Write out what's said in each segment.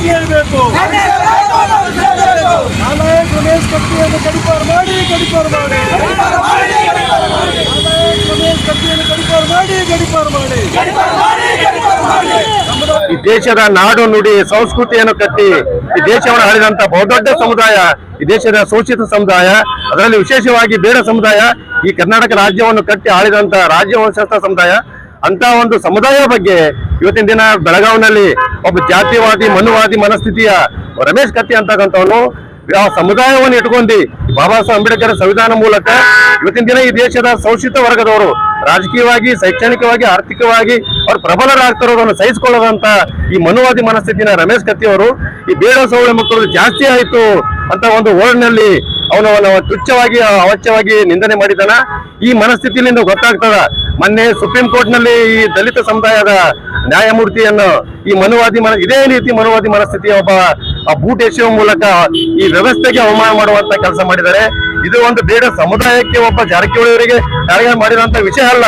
ಸಿಗಬೇಕು. ನಾಲಾಯಕ್ ರಮೇಶ್ ಕತ್ತಿಯನ್ನು ಗಡಿಪಾರು ಮಾಡಿ. ಈ ದೇಶದ ನಾಡು ನುಡಿ ಸಂಸ್ಕೃತಿಯನ್ನು ಕಟ್ಟಿ ಈ ದೇಶವನ್ನು ಆಳಿದಂತ ಬಹುದೊಡ್ಡ ಸಮುದಾಯ, ಈ ದೇಶದ ಶೋಷಿತ ಸಮುದಾಯ, ಅದರಲ್ಲಿ ವಿಶೇಷವಾಗಿ ಬೇಡ ಸಮುದಾಯ, ಈ ಕರ್ನಾಟಕ ರಾಜ್ಯವನ್ನು ಕಟ್ಟಿ ಆಳಿದಂತ ರಾಜ್ಯವಂಶಸ್ಥ ಸಮುದಾಯ, ಅಂತ ಒಂದು ಸಮುದಾಯ ಬಗ್ಗೆ ಇವತ್ತಿನ ದಿನ ಬೆಳಗಾವಿನಲ್ಲಿ ಒಬ್ಬ ಜಾತಿವಾದಿ ಮನುವಾದಿ ಮನಸ್ಥಿತಿಯ ರಮೇಶ್ ಕತ್ತಿ ಅಂತಕ್ಕಂಥವನು ಆ ಸಮುದಾಯವನ್ನು ಇಟ್ಕೊಂಡು ಬಾಬಾ ಸಾಹೇಬ್ ಅಂಬೇಡ್ಕರ್ ಸಂವಿಧಾನ ಮೂಲಕ ಇವತ್ತಿನ ದಿನ ಈ ದೇಶದ ಶೋಷಿತ ವರ್ಗದವರು ರಾಜಕೀಯವಾಗಿ, ಶೈಕ್ಷಣಿಕವಾಗಿ, ಆರ್ಥಿಕವಾಗಿ ಅವ್ರು ಪ್ರಬಲರಾಗ್ತಿರೋದನ್ನು ಸಹಿಸಿಕೊಳ್ಳದಂತ ಈ ಮನುವಾದಿ ಮನಸ್ಥಿತಿನ ರಮೇಶ್ ಕತ್ತಿ ಅವರು ಈ ಬೇಡ ಸೌಳ ಮಕ್ಕಳು ಜಾಸ್ತಿ ಆಯಿತು ಅಂತ ಒಂದು ವರ್ಡ್ನಲ್ಲಿ ಅವನು ತುಚ್ಛವಾಗಿ ಅವಾಚ್ಯವಾಗಿ ನಿಂದನೆ ಮಾಡಿದಾನ. ಈ ಮನಸ್ಥಿತಿಯಿಂದ ಗೊತ್ತಾಗ್ತದ. ಮೊನ್ನೆ ಸುಪ್ರೀಂ ಕೋರ್ಟ್ ನಲ್ಲಿ ಈ ದಲಿತ ಸಮುದಾಯದ ನ್ಯಾಯಮೂರ್ತಿಯನ್ನು ಈ ಮನುವಾದಿ ಇದೇ ರೀತಿ ಮನುವಾದಿ ಮನಸ್ಥಿತಿಯ ಒಬ್ಬ ಬೂಟ್ ಎಸೆಯುವ ಮೂಲಕ ಈ ವ್ಯವಸ್ಥೆಗೆ ಅವಮಾನ ಮಾಡುವಂತ ಕೆಲಸ ಮಾಡಿದ್ದಾರೆ. ಇದು ಒಂದು ಬೇಡ ಸಮುದಾಯಕ್ಕೆ ಒಬ್ಬ ಜಾರಕಿಹೊಳಿಯವರಿಗೆ ಕಾರ್ಯ ಮಾಡಿದಂತ ವಿಷಯ ಅಲ್ಲ.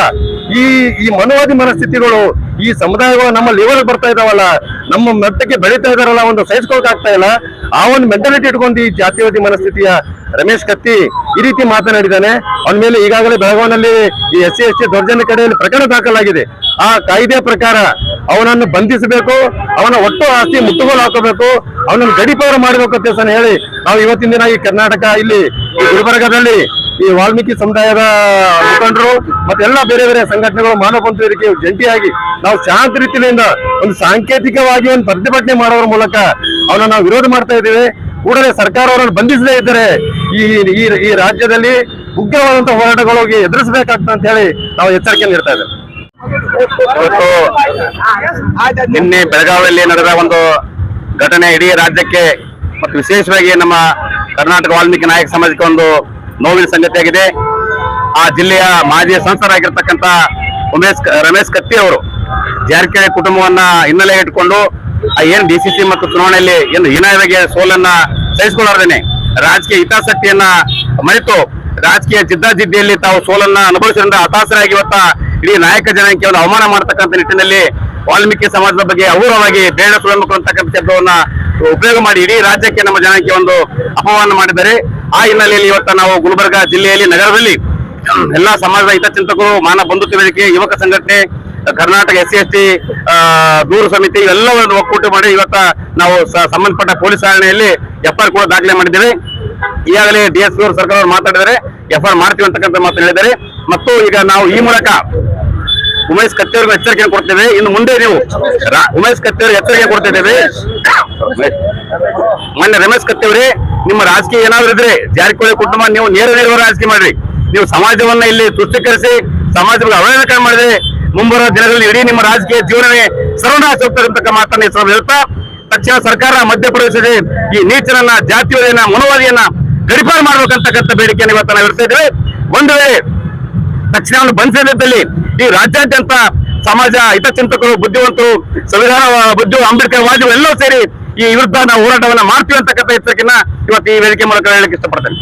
ಈ ಮನುವಾದಿ ಮನಸ್ಥಿತಿಗಳು ಈ ಸಮುದಾಯಗಳು ನಮ್ಮ ಲೆವೆಲ್ ಬರ್ತಾ ಇದಾವಲ್ಲ, ನಮ್ಮ ಮಟ್ಟಕ್ಕೆ ಬೆಳೀತಾ ಇದಾರಲ್ಲ, ಒಂದು ಸಹಿಸ್ಕೊಳಕ್ ಆಗ್ತಾ ಇಲ್ಲ. ಆ ಒಂದು ಮೆಂಟಾಲಿಟಿ ಇಟ್ಕೊಂಡು ಈ ಜಾತಿವಾದಿ ಮನಸ್ಥಿತಿಯ ರಮೇಶ್ ಕತ್ತಿ ಈ ರೀತಿ ಮಾತನಾಡಿದ್ದಾನೆ. ಅವನ ಮೇಲೆ ಈಗಾಗಲೇ ಬೆಳಗಾವಿನಲ್ಲಿ ಈ SC/ST ದೌರ್ಜನ್ಯ ಕಡೆಯಲ್ಲಿ ಪ್ರಕರಣ ದಾಖಲಾಗಿದೆ. ಆ ಕಾಯ್ದೆ ಪ್ರಕಾರ ಅವನನ್ನು ಬಂಧಿಸಬೇಕು, ಅವನ ಒಟ್ಟು ಆಸ್ತಿ ಮುಟ್ಟುಗೋಲು ಹಾಕಬೇಕು, ಅವನನ್ನು ಗಡೀಪಾರು ಮಾಡಬೇಕು ಅಂತ ಹೇಳಿ ನಾವು ಇವತ್ತಿನ ದಿನ ಈ ಕರ್ನಾಟಕ ಇಲ್ಲಿ ಈ ಗುಲ್ಬರ್ಗಾದಲ್ಲಿ ಈ ವಾಲ್ಮೀಕಿ ಸಮುದಾಯದ ಮುಖಂಡರು ಮತ್ತೆ ಎಲ್ಲ ಬೇರೆ ಬೇರೆ ಸಂಘಟನೆಗಳು ಮಾನವ ಬಂಧು ವೇದಿಕೆ ಜಂಟಿಯಾಗಿ ನಾವು ಶಾಂತ ರೀತಿಯಿಂದ ಒಂದು ಸಾಂಕೇತಿಕವಾಗಿ ಒಂದು ಪ್ರತಿಭಟನೆ ಮಾಡೋದ್ರ ಮೂಲಕ ಅವನನ್ನು ನಾವು ವಿರೋಧ ಮಾಡ್ತಾ ಇದ್ದೇವೆ. ಕೂಡಲೇ ಸರ್ಕಾರ ಅವರನ್ನು ಬಂಧಿಸದೇ ಇದ್ದರೆ ಈ ರಾಜ್ಯದಲ್ಲಿ ಉಗ್ರವಾದಂತಹ ಹೋರಾಟಗಳಿಗೆ ಎದುರಿಸಬೇಕಾಗ್ತದೆ ಅಂತ ಹೇಳಿ ನಾವು ಎಚ್ಚರಿಕೆ ನೀಡ್ತಾ ಇದ್ದೇವೆ. ನಿನ್ನೆ ಬೆಳಗಾವಿಯಲ್ಲಿ ನಡೆದ ಒಂದು ಘಟನೆ ಇಡೀ ರಾಜ್ಯಕ್ಕೆ ಮತ್ತು ವಿಶೇಷವಾಗಿ ನಮ್ಮ ಕರ್ನಾಟಕ ವಾಲ್ಮೀಕಿ ನಾಯಕ ಸಮಾಜಕ್ಕೆ ಒಂದು ನೋವಿನ ಸಂಗತಿಯಾಗಿದೆ. ಆ ಜಿಲ್ಲೆಯ ಮಾಜಿ ಸಂಸದರಾಗಿರ್ತಕ್ಕಂಥ ರಮೇಶ್ ಕತ್ತಿ ಅವರು ಜಾರಕಿಹೊಳಿ ಕುಟುಂಬವನ್ನ ಹಿನ್ನೆಲೆ ಇಟ್ಕೊಂಡು ಏನ್ DCC ಮತ್ತು ಚುನಾವಣೆಯಲ್ಲಿ ಏನು ಹೀನಾಯವಾಗಿ ಸೋಲನ್ನ ಸಹಿಸಿಕೊಳ್ಳಾರ್ದೇನೆ ರಾಜಕೀಯ ಹಿತಾಸಕ್ತಿಯನ್ನ ಮರೆತು ರಾಜಕೀಯ ಜಿದ್ದಾಜಿದ್ದಿಯಲ್ಲಿ ತಾವು ಸೋಲನ್ನ ಅನುಭವಿಸಿದ ಹತಾಶರಾಗಿ ಇವತ್ತ ಇಡೀ ನಾಯಕ ಜನಾಂಗಕ್ಕೆ ಒಂದು ಅವಮಾನ ಮಾಡತಕ್ಕಂಥ ನಿಟ್ಟಿನಲ್ಲಿ ವಾಲ್ಮೀಕಿ ಸಮಾಜದ ಬಗ್ಗೆ ಅಪೂರ್ವವಾಗಿ ಬೇಡ ಸುಳ್ಮಕ್ಕಳು ಅಂತಕ್ಕಂಥ ಶಬ್ದವನ್ನ ಉಪಯೋಗ ಮಾಡಿ ಇಡೀ ರಾಜ್ಯಕ್ಕೆ ನಮ್ಮ ಜನಾಂಗಕ್ಕೆ ಒಂದು ಅಪಮಾನ ಮಾಡಿದ್ದಾರೆ. ಆ ಹಿನ್ನೆಲೆಯಲ್ಲಿ ಇವತ್ತ ನಾವು ಗುಲ್ಬರ್ಗಾ ಜಿಲ್ಲೆಯಲ್ಲಿ ನಗರದಲ್ಲಿ ಎಲ್ಲಾ ಸಮಾಜದ ಹಿತಚಿಂತಕರು, ಮಾನವ ಬಂಧುತ್ವ ವೇದಿಕೆ, ಯುವಕ ಸಂಘಟನೆ, ಕರ್ನಾಟಕ SC/ST ದೂರ ಸಮಿತಿ ಇವೆಲ್ಲವನ್ನು ಒಕ್ಕೂಟ ಮಾಡಿ ಇವತ್ತ ನಾವು ಸಂಬಂಧಪಟ್ಟ ಪೊಲೀಸ್ ಠಾಣೆಯಲ್ಲಿ FIR ಕೂಡ ದಾಖಲೆ ಮಾಡಿದ್ದೇವೆ. ಈಗಾಗಲೇ DSP ಅವರು ಸರ್ಕಾರ ಅವರು ಮಾತಾಡಿದರೆ FIR ಮಾಡ್ತೀವಿ ಅಂತಕ್ಕಂಥ ಮಾತು ಹೇಳಿದ್ದಾರೆ. ಮತ್ತು ಈಗ ನಾವು ಈ ಮೂಲಕ ಉಮೇಶ್ ಕತ್ತಿ ಅವರಿಗೆ ಎಚ್ಚರಿಕೆ ಕೊಡ್ತೇವೆ. ಇನ್ನು ಮುಂದೆ ನೀವು ಉಮೇಶ್ ಕತ್ತಿ ಅವರಿಗೆ ಎಚ್ಚರಿಕೆ ಕೊಡ್ತಿದ್ದೇವೆ. ಮೊನ್ನೆ ರಮೇಶ್ ಕತ್ತಿ ಅವರೇ, ನಿಮ್ಮ ರಾಜಕೀಯ ಏನಾದ್ರು ಇದ್ರೆ ಜಾರಕಿಹೊಳಿ ಕುಟುಂಬ ನೀವು ನೇರ ರಾಜಕೀಯ ಮಾಡ್ರಿ. ನೀವು ಸಮಾಜವನ್ನ ಇಲ್ಲಿ ತುಷ್ಟೀಕರಿಸಿ ಸಮಾಜಕ್ಕೆ ಅವಹೇಳನ ಮಾಡಿದ್ರೆ ಮುಂಬರುವ ದಿನಗಳಲ್ಲಿ ಇಡೀ ನಿಮ್ಮ ರಾಜಕೀಯ ಜೀವನವೇ ಸರ್ವನಾಶ ಹೋಗ್ತಕ್ಕಂಥ ಮಾತನ್ನ ಹೇಳ್ತಾ ತಕ್ಷಣ ಸರ್ಕಾರ ಮಧ್ಯಪ್ರವೇಶಿಸಿ ಈ ನೀಚನನ್ನ, ಜಾತಿವಾದಿಯನ್ನ, ಮನುವಾದಿಯನ್ನ ಗಡಿಪಾರು ಮಾಡ್ಬೇಕಂತಕ್ಕಂಥ ಬೇಡಿಕೆಯನ್ನು ಇವತ್ತು ನಾವು ಇಡ್ತಾ ಇದ್ದೇವೆ. ಒಂದು ವೇಳೆ ತಕ್ಷಣ ಬಂಧಿಸದಿದ್ದಲ್ಲಿ ಈ ರಾಜ್ಯಾದ್ಯಂತ ಸಮಾಜ ಹಿತಚಿಂತಕರು, ಬುದ್ಧಿವಂತರು, ಸಂವಿಧಾನ ಬುದ್ಧಿ ಅಂಬೇಡ್ಕರ್ ವಾದಿಗಳು ಎಲ್ಲರೂ ಸೇರಿ ಈ ವಿರುದ್ಧ ನಾವು ಹೋರಾಟವನ್ನ ಮಾಡ್ತೀವಿ ಅಂತಕ್ಕಂಥ ಎಚ್ಚರಿಕೆಯನ್ನ ಇವತ್ತು ಈ ವೇದಿಕೆ ಮೂಲಕ ಹೇಳಲಿಕ್ಕೆ ಇಷ್ಟಪಡ್ತೇನೆ.